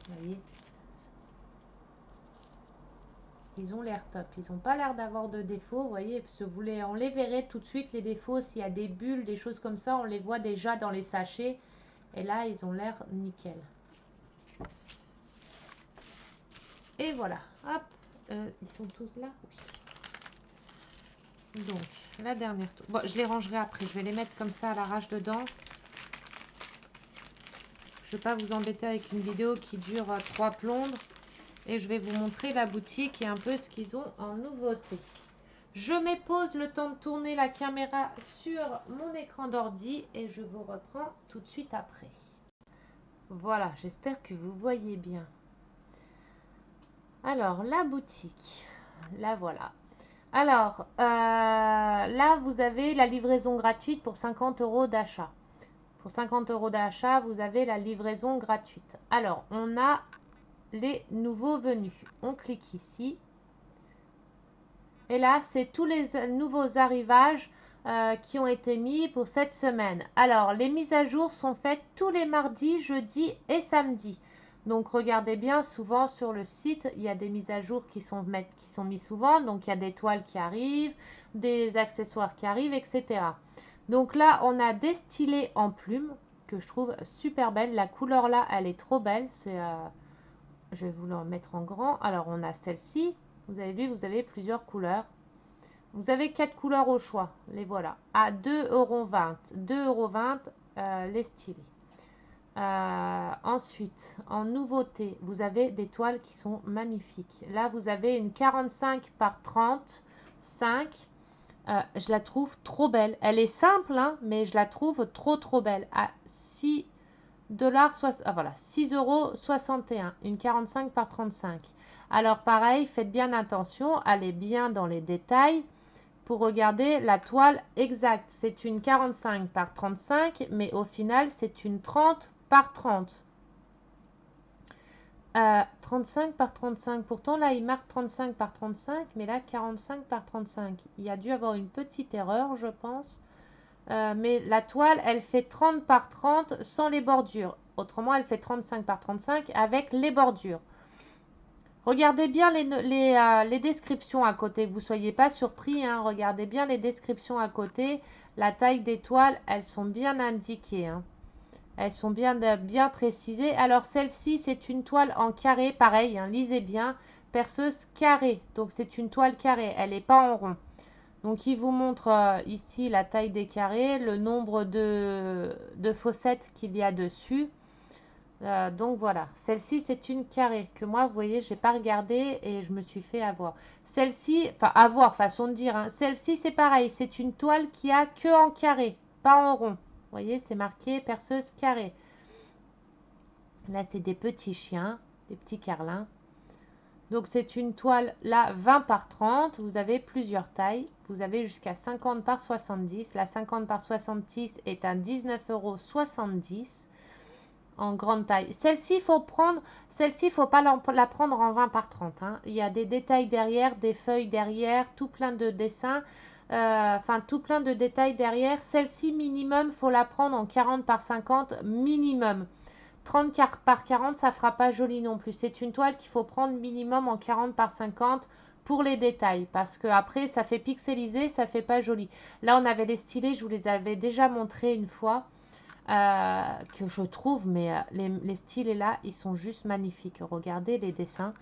Vous voyez, ils ont l'air top. Ils n'ont pas l'air d'avoir de défauts. Vous voyez, parce que on les verrait tout de suite les défauts. S'il y a des bulles, des choses comme ça, on les voit déjà dans les sachets. Et là, ils ont l'air nickel. Et voilà. Hop. Ils sont tous là. Oui. Donc, la dernière tour. Bon, je les rangerai après. Je vais les mettre comme ça à l'arrache dedans. Je ne vais pas vous embêter avec une vidéo qui dure 3 plombes. Et je vais vous montrer la boutique et un peu ce qu'ils ont en nouveauté. Je mets pause le temps de tourner la caméra sur mon écran d'ordi et je vous reprends tout de suite après. Voilà, j'espère que vous voyez bien. Alors, la boutique, la voilà. Alors, là, vous avez la livraison gratuite pour 50 € d'achat. Pour 50 € d'achat, vous avez la livraison gratuite. Alors, on a les nouveaux venus. On clique ici. Et là, c'est tous les nouveaux arrivages qui ont été mis pour cette semaine. Alors, les mises à jour sont faites tous les mardis, jeudis et samedis. Donc, regardez bien, souvent sur le site, il y a des mises à jour qui sont mises souvent. Donc, il y a des toiles qui arrivent, des accessoires qui arrivent, etc. Donc là, on a des stylés en plumes que je trouve super belles. La couleur là, elle est trop belle. Je vais vous la mettre en grand. Alors, on a celle-ci. Vous avez vu, vous avez plusieurs couleurs. Vous avez 4 couleurs au choix. Les voilà. À 2,20 €. 2,20 € les stylés. Ensuite, en nouveauté, vous avez des toiles qui sont magnifiques. Là, vous avez une 45 par 35. Je la trouve trop belle. Elle est simple, hein, mais je la trouve trop belle. À 6 $, ah, voilà, 6,61 €. Une 45 par 35. Alors pareil, faites bien attention, allez bien dans les détails pour regarder la toile exacte. C'est une 45 par 35, mais au final, c'est une 30 par 30. 35 par 35. Pourtant, là, il marque 35 par 35, mais là, 45 par 35. Il y a dû avoir une petite erreur, je pense. Mais la toile, elle fait 30 par 30 sans les bordures. Autrement, elle fait 35 par 35 avec les bordures. Regardez bien les descriptions à côté, que vous ne soyez pas surpris. Hein. Regardez bien les descriptions à côté. La taille des toiles, elles sont bien indiquées. Hein. Elles sont bien précisées. Alors celle-ci, c'est une toile en carré, pareil, hein, lisez bien. Perceuse carrée, donc c'est une toile carrée, elle n'est pas en rond. Donc il vous montre ici la taille des carrés, le nombre de fossettes qu'il y a dessus. Donc voilà, celle-ci c'est une carrée que moi vous voyez j'ai pas regardé et je me suis fait avoir. Celle-ci, enfin avoir façon de dire, hein. Celle-ci c'est pareil, c'est une toile qui a que en carré, pas en rond. Vous voyez c'est marqué perceuse carrée. Là c'est des petits chiens, des petits carlins. Donc c'est une toile là 20 par 30. Vous avez plusieurs tailles. Vous avez jusqu'à 50 par 70. La 50 par 70 est à 19,70 € en grande taille. Celle-ci, il faut prendre, celle-ci, il faut pas la prendre en 20 par 30. Hein. Il y a des détails derrière, des feuilles derrière, tout plein de dessins. Enfin, tout plein de détails derrière. Celle-ci, minimum, faut la prendre en 40 par 50 minimum. 30 par 40, ça fera pas joli non plus. C'est une toile qu'il faut prendre minimum en 40 par 50 pour les détails. Parce que après, ça fait pixelisé, ça fait pas joli. Là, on avait les stylés, je vous les avais déjà montrés une fois. Que je trouve, mais les stylés là, ils sont juste magnifiques. Regardez les dessins.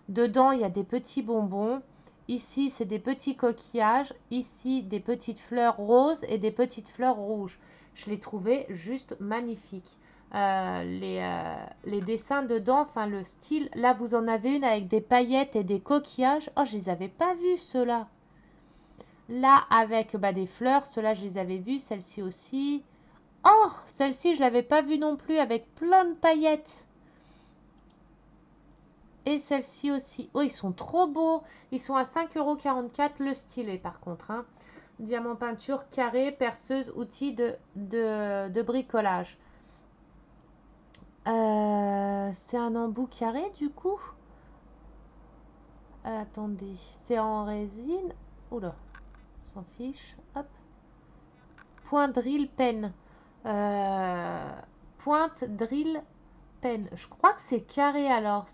Dedans, il y a des petits bonbons. Ici, c'est des petits coquillages. Ici, des petites fleurs roses et des petites fleurs rouges. Je les trouvais juste magnifiques. Les dessins dedans, enfin le style. Là, vous en avez une avec des paillettes et des coquillages. Oh, je les avais pas vus, ceux-là. Là, avec des fleurs, ceux-là, je les avais vus. Celle-ci aussi. Oh, celle-ci, je l'avais pas vue non plus, avec plein de paillettes. Et celle-ci aussi. Oh, ils sont trop beaux. Ils sont à 5,44 € le stylet, par contre. Hein. Diamant peinture, carré, perceuse, outil de bricolage. C'est un embout carré, du coup. Attendez, c'est en résine. Oula, on s'en fiche. Hop. Point drill pen. Pointe drill pen. Je crois que c'est carré alors.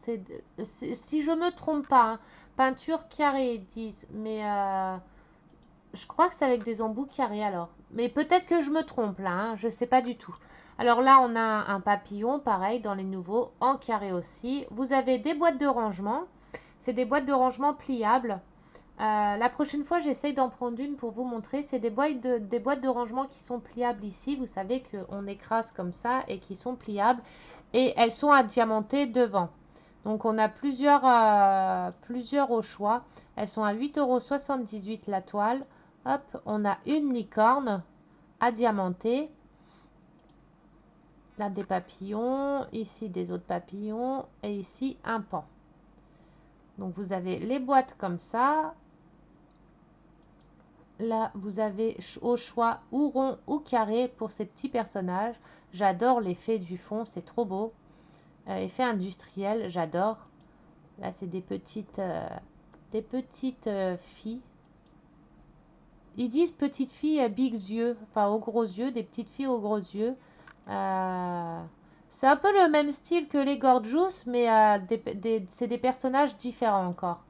Si je me trompe pas. Hein. Peinture carrée, ils disent. Mais je crois que c'est avec des embouts carrés alors. Mais peut-être que je me trompe là. Hein. Je ne sais pas du tout. Alors là, on a un papillon, pareil, dans les nouveaux, en carré aussi. Vous avez des boîtes de rangement. C'est des boîtes de rangement pliables. La prochaine fois, j'essaye d'en prendre une pour vous montrer. C'est des boîtes de rangement qui sont pliables ici. Vous savez qu'on écrase comme ça et qui sont pliables. Et elles sont à diamanter devant. Donc, on a plusieurs au choix. Elles sont à 8,78 € la toile. Hop, on a une licorne à diamanter. Là, des papillons. Ici, des autres papillons. Et ici, un pan. Donc, vous avez les boîtes comme ça. Là, vous avez au choix ou rond ou carré pour ces petits personnages. J'adore l'effet du fond, c'est trop beau. Effet industriel, j'adore. Là, c'est des petites filles. Ils disent petites filles à bigs yeux, enfin aux gros yeux, des petites filles aux gros yeux. C'est un peu le même style que les Gorgeous, mais c'est des personnages différents encore.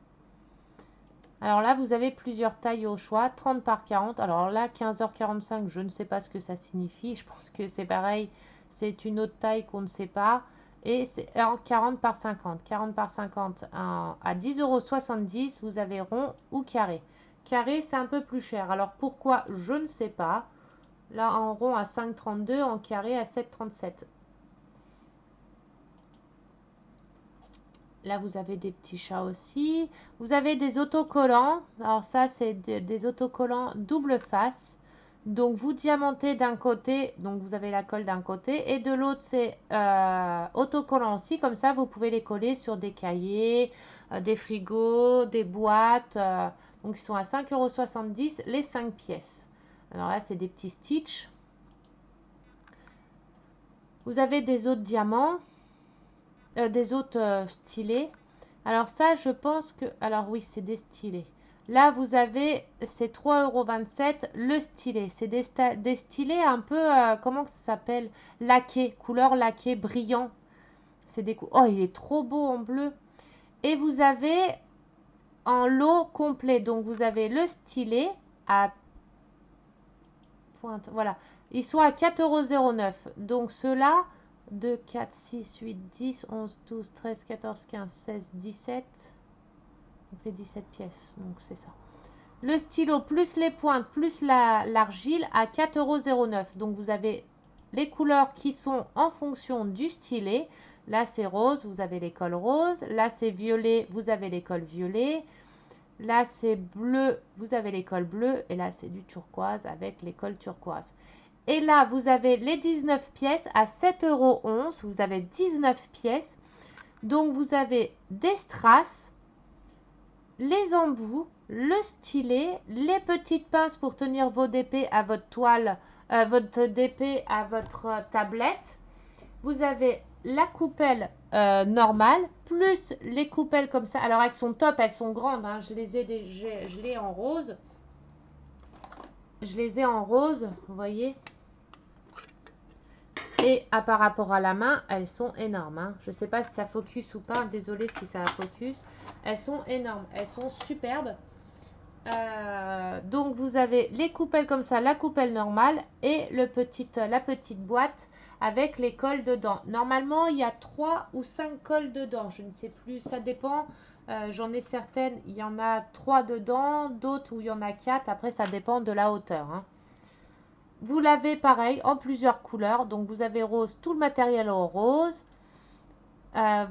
Alors là, vous avez plusieurs tailles au choix, 30 par 40. Alors là, 15h45, je ne sais pas ce que ça signifie. Je pense que c'est pareil, c'est une autre taille qu'on ne sait pas. Et c'est 40 par 50. 40 par 50 à 10,70 €, vous avez rond ou carré. Carré, c'est un peu plus cher. Alors pourquoi? Je ne sais pas. Là, en rond à 5,32, en carré à 7,37. Là, vous avez des petits chats aussi. Vous avez des autocollants. Alors ça, c'est des autocollants double face. Donc, vous diamantez d'un côté. Donc, vous avez la colle d'un côté. Et de l'autre, c'est autocollant aussi. Comme ça, vous pouvez les coller sur des cahiers, des frigos, des boîtes. Donc, ils sont à 5,70 € les 5 pièces. Alors là, c'est des petits stitches. Vous avez des autres diamants. Des autres stylés. Alors ça, je pense que... Alors oui, c'est des stylés. Là, vous avez... C'est 3,27 € le stylet. C'est des stylés un peu... comment ça s'appelle? Laqué. Couleur laqué, brillant. C'est des... Oh, il est trop beau en bleu. Et vous avez en lot complet. Donc, vous avez le stylet à... Pointe. Voilà. Ils sont à 4,09 €. Donc, ceux-là... 2, 4, 6, 8, 10, 11, 12, 13, 14, 15, 16, 17. On fait 17 pièces, donc c'est ça. Le stylo plus les pointes plus l'argile à 4,09 €. Donc vous avez les couleurs qui sont en fonction du stylet. Là c'est rose, vous avez l'école rose. Là c'est violet, vous avez l'école violet. Là c'est bleu, vous avez l'école bleue. Et là c'est du turquoise avec l'école turquoise. Et là, vous avez les 19 pièces à 7,11 €. Vous avez 19 pièces. Donc, vous avez des strass les embouts, le stylet, les petites pinces pour tenir vos DP à votre toile, votre DP à votre tablette. Vous avez la coupelle normale, plus les coupelles comme ça. Alors elles sont top, elles sont grandes, hein. Je l'ai en rose. Je les ai en rose, vous voyez. Et par rapport à la main, elles sont énormes, hein. Je ne sais pas si ça focus ou pas. Désolée si ça focus. Elles sont énormes. Elles sont superbes. Donc, vous avez les coupelles comme ça, la coupelle normale et la petite boîte avec les cols dedans. Normalement, il y a 3 ou 5 cols dedans. Je ne sais plus. Ça dépend. J'en ai certaines. Il y en a 3 dedans. D'autres où il y en a 4. Après, ça dépend de la hauteur, hein. Vous l'avez pareil en plusieurs couleurs. Donc vous avez rose, tout le matériel en rose.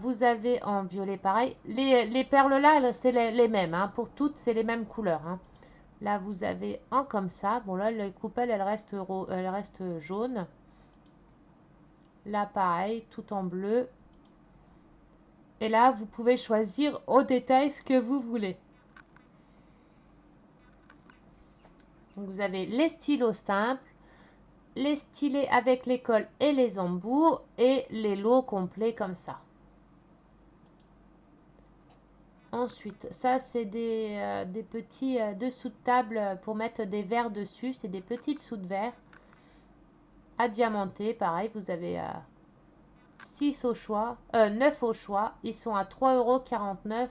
Vous avez en violet pareil. Les perles là, c'est les mêmes, hein. Pour toutes, c'est les mêmes couleurs, hein. Là, vous avez en comme ça. Bon là, les coupelles, elles restent jaunes. Là, pareil, tout en bleu. Et là, vous pouvez choisir au détail ce que vous voulez. Donc vous avez les stylos simples, les stylets avec les cols et les embouts et les lots complets comme ça. Ensuite, ça c'est des petits dessous de table pour mettre des verres dessus. C'est des petits dessous de verre à diamanter. Pareil, vous avez 6 au choix, 9 au choix. Ils sont à 3,49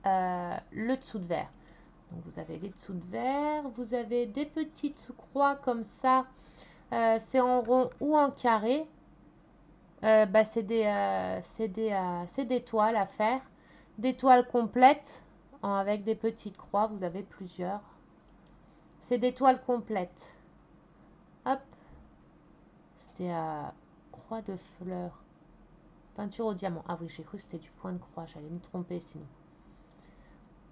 € le dessous de verre. Donc vous avez les dessous de verre. Vous avez des petites croix comme ça. C'est en rond ou en carré. C'est des toiles à faire. Des toiles complètes avec des petites croix. Vous avez plusieurs. C'est des toiles complètes. Hop. C'est à croix de fleurs. Peinture au diamant. Ah oui, j'ai cru que c'était du point de croix. J'allais me tromper sinon.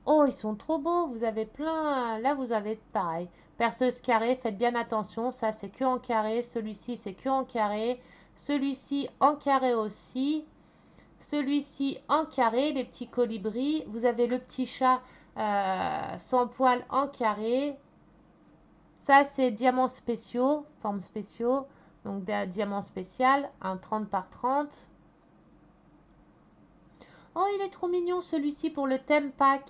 Oh, ils sont trop beaux. Vous avez plein. Là, vous avez pareil. Perceuse carrée. Faites bien attention. Ça, c'est que en carré. Celui-ci, c'est que en carré. Celui-ci en carré aussi. Celui-ci en carré, les petits colibris. Vous avez le petit chat sans poil en carré. Ça, c'est diamants spéciaux, formes spéciaux. Donc, diamant spécial, un 30 par 30. Oh, il est trop mignon celui-ci pour le thème pack.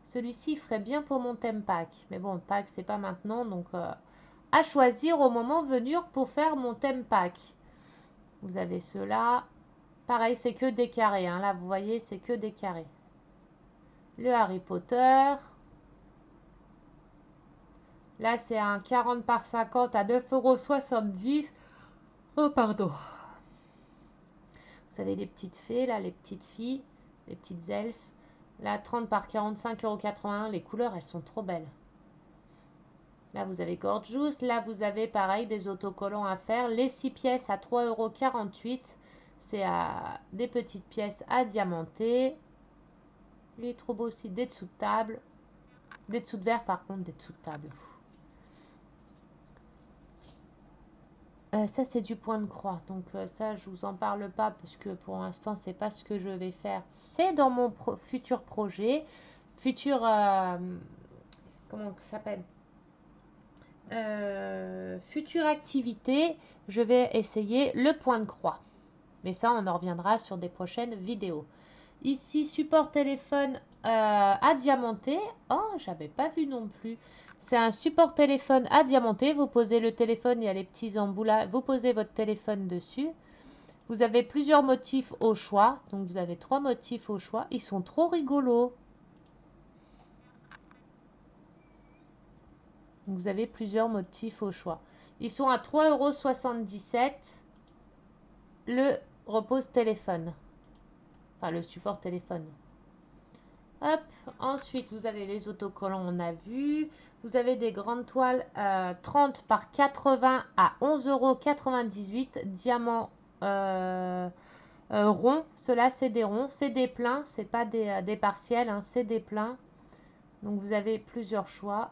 Celui-ci ferait bien pour mon thème pack. Mais bon, pack, c'est pas maintenant. Donc, à choisir au moment venu pour faire mon thème pack. Vous avez ceux-là. Pareil, c'est que des carrés, hein. Là, vous voyez, c'est que des carrés. Le Harry Potter. Là, c'est un 40 par 50 à 9,70 €. Oh, pardon. Vous avez les petites fées, là, les petites filles, les petites elfes. Là, 30 par 45,81 €. Les couleurs, elles sont trop belles. Là, vous avez Gorgeous. Là, vous avez, pareil, des autocollants à faire. Les 6 pièces à 3,48 €. C'est des petites pièces à diamanter. Il est trop beau aussi. Des dessous de table. Des dessous de verre, par contre, des dessous de table. Ça, c'est du point de croix. Donc, ça, je vous en parle pas parce que pour l'instant, c'est pas ce que je vais faire. C'est dans mon futur projet. Futur... comment ça s'appelle future activité. Je vais essayer le point de croix. Mais ça, on en reviendra sur des prochaines vidéos. Ici, support téléphone à diamanter. Oh, j'avais pas vu non plus. C'est un support téléphone à diamanter. Vous posez le téléphone, il y a les petits embouts là. Vous posez votre téléphone dessus. Vous avez plusieurs motifs au choix. Donc, vous avez 3 motifs au choix. Ils sont trop rigolos. Donc, vous avez plusieurs motifs au choix. Ils sont à 3,77 € le repose téléphone. Enfin, le support téléphone. Hop, ensuite, vous avez les autocollants, on a vu. Vous avez des grandes toiles 30 par 80 à 11,98 €. Diamant rond. Ceux-là, c'est des ronds. C'est des pleins. C'est pas des partiels. Hein, c'est des pleins. Donc, vous avez plusieurs choix.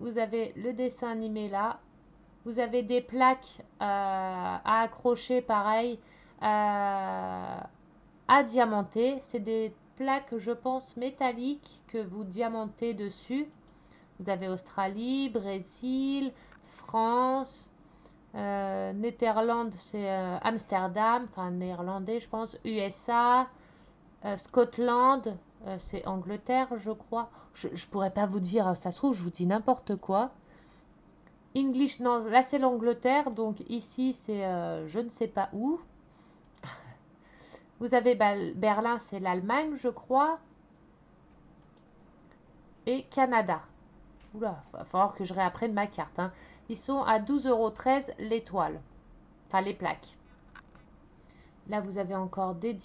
Vous avez le dessin animé là. Vous avez des plaques à accrocher, pareil, à diamanter. C'est des plaque, je pense, métallique que vous diamantez dessus. Vous avez Australie, Brésil, France, Néerlande, c'est Amsterdam, enfin néerlandais, je pense, USA, Scotland, c'est Angleterre, je crois. Je pourrais pas vous dire, ça se trouve, je vous dis n'importe quoi. English, non, là c'est l'Angleterre, donc ici c'est je ne sais pas où. Vous avez Berlin, c'est l'Allemagne, je crois. Et Canada. Oula, il va falloir que je réapprenne ma carte. Hein. Ils sont à 12,13 € l'étoile. Enfin, les plaques. Là, vous avez encore des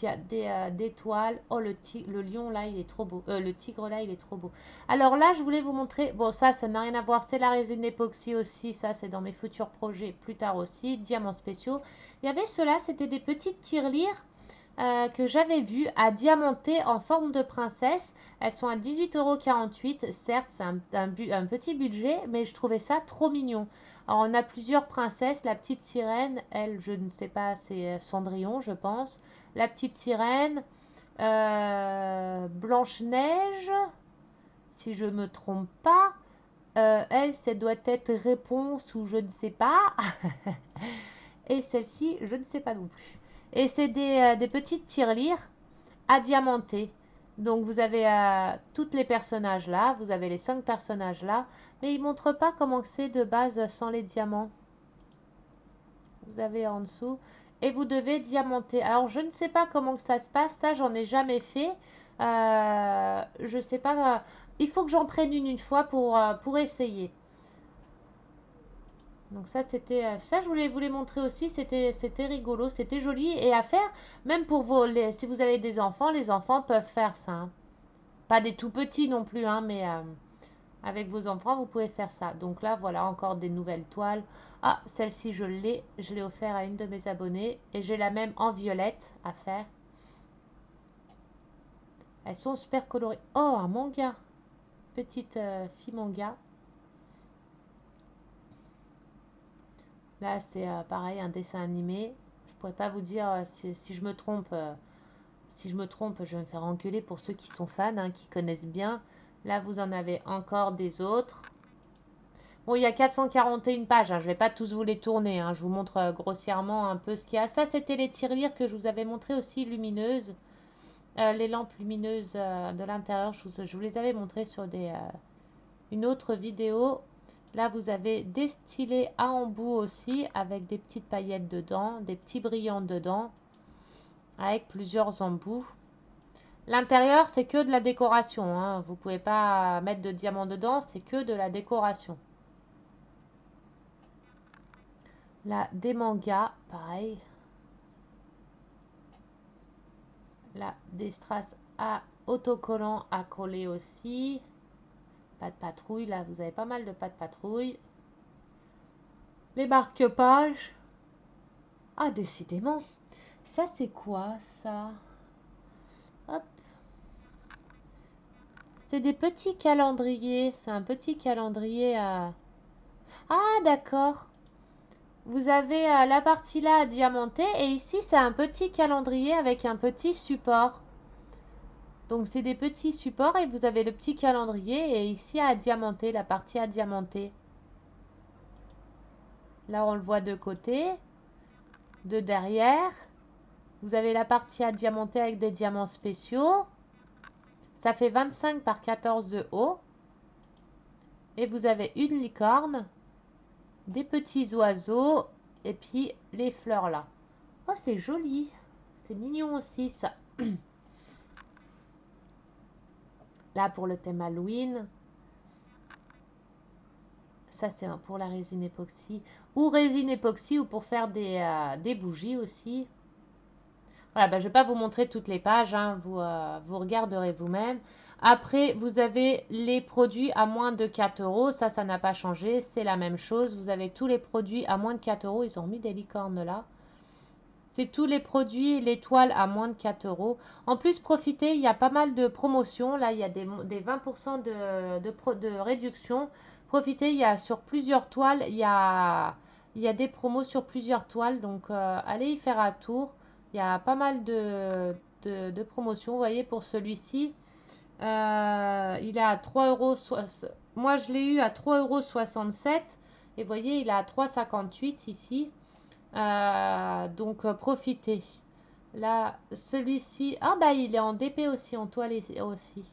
toiles. Oh, le lion, là, il est trop beau. Le tigre, là, il est trop beau. Alors là, je voulais vous montrer... Bon, ça n'a rien à voir. C'est la résine époxy aussi. Ça, c'est dans mes futurs projets plus tard aussi. Diamants spéciaux. Il y avait ceux-là, c'était des petites tirelires que j'avais vues à diamanter en forme de princesse. Elles sont à 18,48 €. Certes, c'est un petit budget, mais je trouvais ça trop mignon. Alors, on a plusieurs princesses. La petite sirène, elle, je ne sais pas, c'est Cendrillon, je pense. La petite sirène, Blanche-Neige, si je ne me trompe pas. Elle, ça doit être Réponse ou je ne sais pas. Et celle-ci, je ne sais pas non plus. Et c'est des petites tirelires à diamanter. Donc vous avez toutes les personnages là, vous avez les 5 personnages là, mais ils ne montrent pas comment c'est de base sans les diamants. Vous avez en dessous et vous devez diamanter. Alors je ne sais pas comment que ça se passe, ça j'en ai jamais fait. Je sais pas, il faut que j'en prenne une fois pour essayer. Donc ça c'était ça je voulais vous les montrer aussi, c'était rigolo, c'était joli et à faire même pour si vous avez des enfants, les enfants peuvent faire ça. Hein. Pas des tout petits non plus hein, mais avec vos enfants vous pouvez faire ça. Donc là voilà encore des nouvelles toiles. Ah celle-ci je l'ai offert à une de mes abonnées et j'ai la même en violette à faire. Elles sont super colorées. Oh un manga, petite fille manga. Là, c'est pareil, un dessin animé. Je pourrais pas vous dire si je me trompe. Si je me trompe, je vais me faire engueuler pour ceux qui sont fans, hein, qui connaissent bien. Là, vous en avez encore des autres. Bon, il y a 441 pages. Hein, je ne vais pas tous vous les tourner. Hein, je vous montre grossièrement un peu ce qu'il y a. Ça, c'était les tirelires que je vous avais montré aussi, lumineuses. Les lampes lumineuses de l'intérieur, je vous les avais montrées sur une autre vidéo. Là, vous avez des stylés à embout aussi, avec des petites paillettes dedans, des petits brillants dedans, avec plusieurs embouts. L'intérieur, c'est que de la décoration. Hein. Vous ne pouvez pas mettre de diamants dedans, c'est que de la décoration. Là, des mangas, pareil. Là, des strass à autocollants à coller aussi. Pas de patrouille, là, vous avez pas mal de pas de patrouille. Les marque-pages. Ah, décidément. Ça, c'est quoi, ça? Hop. C'est des petits calendriers. C'est un petit calendrier à... Ah, d'accord. Vous avez la partie là à diamanter. Et ici, c'est un petit calendrier avec un petit support. Donc, c'est des petits supports et vous avez le petit calendrier. Et ici, à diamanter, la partie à diamanter. Là, on le voit de côté. De derrière. Vous avez la partie à diamanter avec des diamants spéciaux. Ça fait 25 par 14 de haut. Et vous avez une licorne, des petits oiseaux et puis les fleurs là. Oh, c'est joli. C'est mignon aussi ça. Là, pour le thème Halloween. Ça, c'est pour la résine époxy. Ou résine époxy ou pour faire des bougies aussi. Voilà, ben, je ne vais pas vous montrer toutes les pages, hein, vous regarderez vous-même. Après, vous avez les produits à moins de 4 €. Ça n'a pas changé, c'est la même chose. Vous avez tous les produits à moins de 4 €. Ils ont mis des licornes là. C'est tous les produits, les toiles à moins de 4 €. En plus, profitez, il y a pas mal de promotions. Là, il y a des 20% de réduction. Profitez, il y a sur plusieurs toiles, il y a des promos sur plusieurs toiles. Donc, allez y faire un tour. Il y a pas mal de promotion. Vous voyez, pour celui-ci, il est à 3 €. Moi, je l'ai eu à 3,67 € et vous voyez, il est à 3,58 ici. Donc, profitez. Là, celui-ci, ah bah, il est en DP aussi, en toile aussi.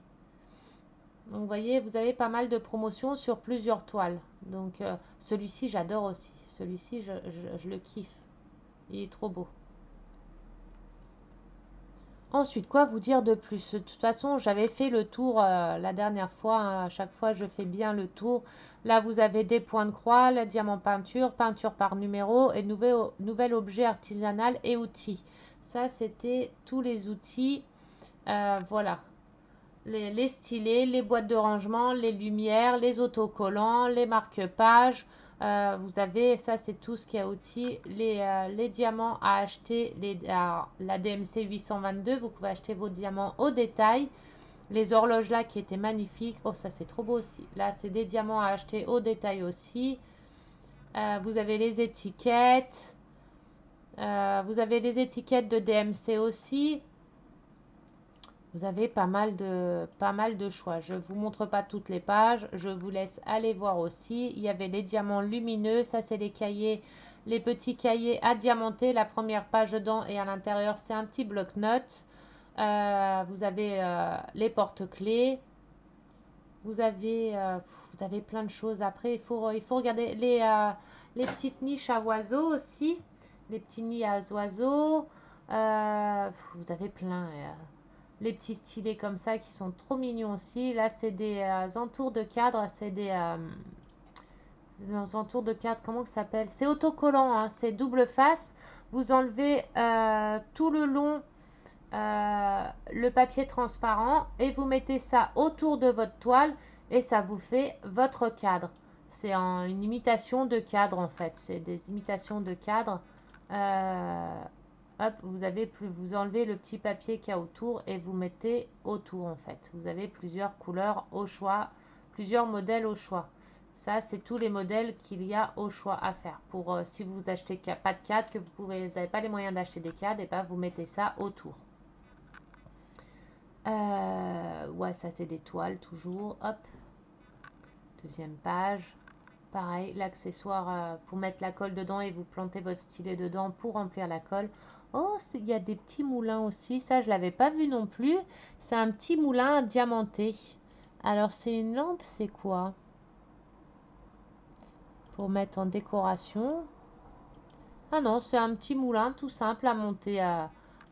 Donc, vous voyez, vous avez pas mal de promotions sur plusieurs toiles. Donc, celui-ci, j'adore aussi. Celui-ci, je le kiffe. Il est trop beau. Ensuite, quoi vous dire de plus? De toute façon, j'avais fait le tour la dernière fois, hein. À chaque fois, je fais bien le tour. Là, vous avez des points de croix, la diamant peinture, peinture par numéro et nouvel objet artisanal et outils. Ça, c'était tous les outils. Voilà. Les stylés, les boîtes de rangement, les lumières, les autocollants, les marque-pages. Vous avez, ça c'est tout ce qui est outils, les diamants à acheter, la DMC 822, vous pouvez acheter vos diamants au détail. Les horloges là qui étaient magnifiques, oh ça c'est trop beau aussi. Là c'est des diamants à acheter au détail aussi. Vous avez les étiquettes, vous avez les étiquettes de DMC aussi. Vous avez pas mal de choix. Je ne vous montre pas toutes les pages. Je vous laisse aller voir aussi. Il y avait les diamants lumineux. Ça, c'est les cahiers, les petits cahiers à diamanter. La première page dedans et à l'intérieur, c'est un petit bloc-notes. Vous avez les porte-clés. Vous avez plein de choses. Après, il faut regarder les petites niches à oiseaux aussi. Les petits nids à oiseaux. Vous avez plein. Les petits stylés comme ça qui sont trop mignons aussi. Là, c'est des entours de cadre. C'est des entours de cadre. Comment ça s'appelle? C'est autocollant. Hein, c'est double face. Vous enlevez tout le long le papier transparent et vous mettez ça autour de votre toile et ça vous fait votre cadre. C'est une imitation de cadre en fait. C'est des imitations de cadre. Hop, vous enlevez le petit papier qu'il y a autour et vous mettez autour en fait. Vous avez plusieurs couleurs au choix, plusieurs modèles au choix. Ça, c'est tous les modèles qu'il y a au choix à faire. Pour si vous achetez pas de cadre, que vous n'avez pas les moyens d'acheter des cadres, et ben vous mettez ça autour. Ouais, ça c'est des toiles toujours. Hop, deuxième page. Pareil, l'accessoire pour mettre la colle dedans et vous plantez votre stylet dedans pour remplir la colle. Oh, il y a des petits moulins aussi. Ça, je l'avais pas vu non plus. C'est un petit moulin diamanté. Alors, c'est une lampe, c'est quoi? Pour mettre en décoration. Ah non, c'est un petit moulin tout simple à monter à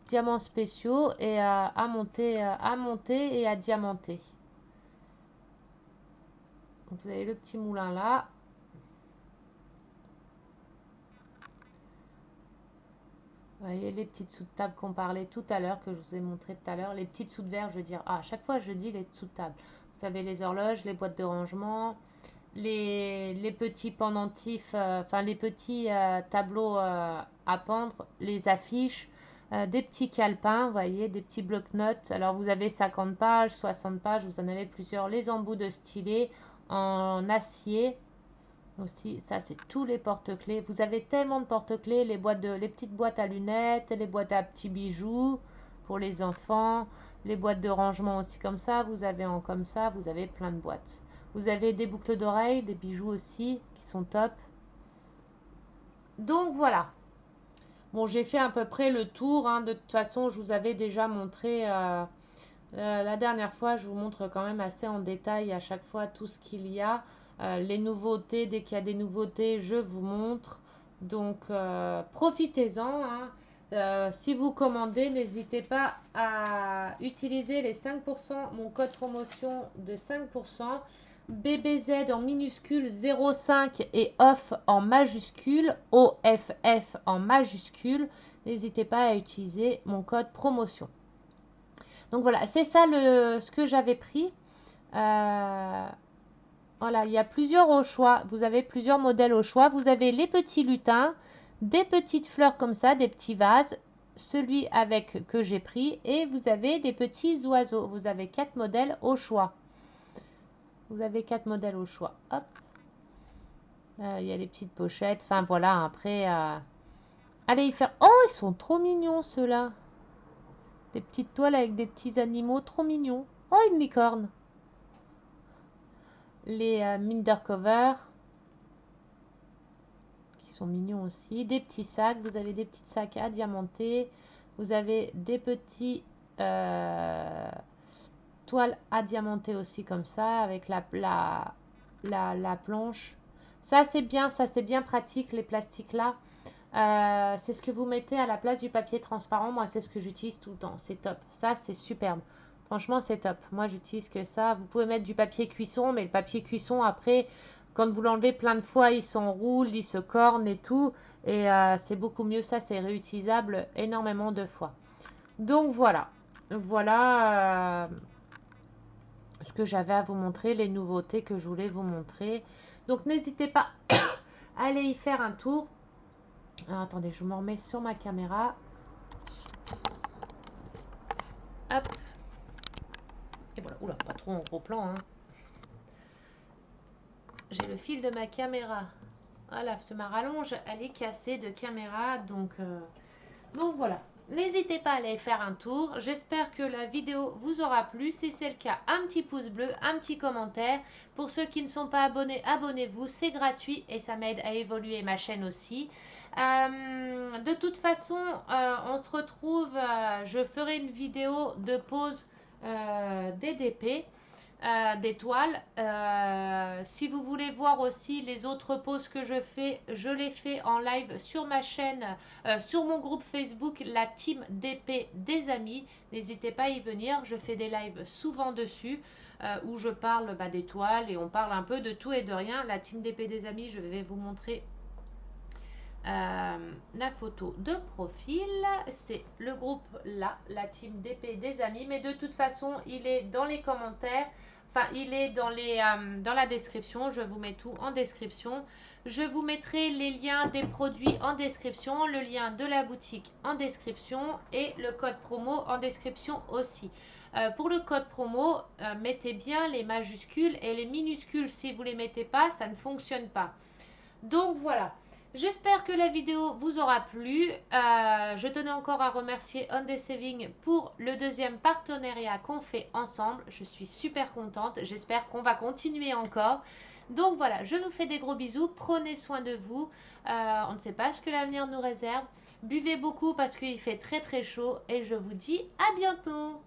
diamants spéciaux et à monter et à diamanter. Donc, vous avez le petit moulin là. Vous voyez les petites sous de table qu'on parlait tout à l'heure, que je vous ai montré tout à l'heure. Les petites sous de verre, je veux dire. Ah, à chaque fois, je dis les sous de table. Vous savez, les horloges, les boîtes de rangement, les petits pendentifs, enfin les petits tableaux à pendre, les affiches, des petits calepins, vous voyez, des petits bloc-notes. Alors, vous avez 50 pages, 60 pages, vous en avez plusieurs. Les embouts de stylet en acier. Aussi, ça c'est tous les porte-clés. Vous avez tellement de porte-clés, les petites boîtes à lunettes, les boîtes à petits bijoux pour les enfants, les boîtes de rangement aussi comme ça. Vous avez comme ça, vous avez plein de boîtes. Vous avez des boucles d'oreilles, des bijoux aussi qui sont top. Donc voilà. Bon, j'ai fait à peu près le tour. Hein. De toute façon, je vous avais déjà montré la dernière fois. Je vous montre quand même assez en détail à chaque fois tout ce qu'il y a. Les nouveautés, dès qu'il y a des nouveautés, je vous montre. Donc, profitez-en. Hein. Si vous commandez, n'hésitez pas à utiliser les 5%, mon code promotion de 5%. BBZ en minuscule 05 et OFF en majuscule, OFF en majuscule. N'hésitez pas à utiliser mon code promotion. Donc voilà, c'est ça ce que j'avais pris. Voilà, il y a plusieurs au choix. Vous avez plusieurs modèles au choix. Vous avez les petits lutins, des petites fleurs comme ça, des petits vases. Celui que j'ai pris. Et vous avez des petits oiseaux. Vous avez 4 modèles au choix. Vous avez 4 modèles au choix. Hop. Il y a des petites pochettes. Enfin voilà, après... allez y faire... Oh, ils sont trop mignons ceux-là. Des petites toiles avec des petits animaux trop mignons. Oh, une licorne. Les Mindercover qui sont mignons aussi. Des petits sacs. Vous avez des petits sacs à diamanter. Vous avez des petits toiles à diamanter aussi comme ça avec la planche. Ça c'est bien pratique les plastiques là. C'est ce que vous mettez à la place du papier transparent. Moi, c'est ce que j'utilise tout le temps. C'est top. Ça, c'est superbe. Franchement, c'est top. Moi, j'utilise que ça. Vous pouvez mettre du papier cuisson, mais le papier cuisson, après, quand vous l'enlevez plein de fois, il s'enroule, il se corne et tout. Et c'est beaucoup mieux. Ça, c'est réutilisable énormément de fois. Donc, voilà. Voilà ce que j'avais à vous montrer, les nouveautés que je voulais vous montrer. Donc, n'hésitez pas à aller y faire un tour. Alors, attendez, je me remets sur ma caméra. Hop. Et voilà. Oula, pas trop en gros plan. Hein. J'ai le fil de ma caméra. Voilà, parce que ma rallonge, elle est cassée de caméra. Donc voilà. N'hésitez pas à aller faire un tour. J'espère que la vidéo vous aura plu. Si c'est le cas, un petit pouce bleu, un petit commentaire. Pour ceux qui ne sont pas abonnés, abonnez-vous. C'est gratuit et ça m'aide à évoluer ma chaîne aussi. De toute façon, on se retrouve. Je ferai une vidéo de pose DDP. D'étoiles. Si vous voulez voir aussi les autres poses que je fais, je les fais en live sur ma chaîne, sur mon groupe Facebook, la team DP des amis. N'hésitez pas à y venir, je fais des lives souvent dessus où je parle d'étoiles et on parle un peu de tout et de rien. La team DP des amis, je vais vous montrer la photo de profil. C'est le groupe là, la team DP des amis, mais de toute façon, il est dans les commentaires. Enfin, il est dans la description. Je vous mets tout en description. Je vous mettrai les liens des produits en description, le lien de la boutique en description et le code promo en description aussi. Pour le code promo, mettez bien les majuscules et les minuscules. Si vous ne les mettez pas, ça ne fonctionne pas. Donc voilà. J'espère que la vidéo vous aura plu. Je tenais encore à remercier On The Saving pour le deuxième partenariat qu'on fait ensemble. Je suis super contente. J'espère qu'on va continuer encore. Donc voilà, je vous fais des gros bisous. Prenez soin de vous. On ne sait pas ce que l'avenir nous réserve. Buvez beaucoup parce qu'il fait très très chaud. Et je vous dis à bientôt.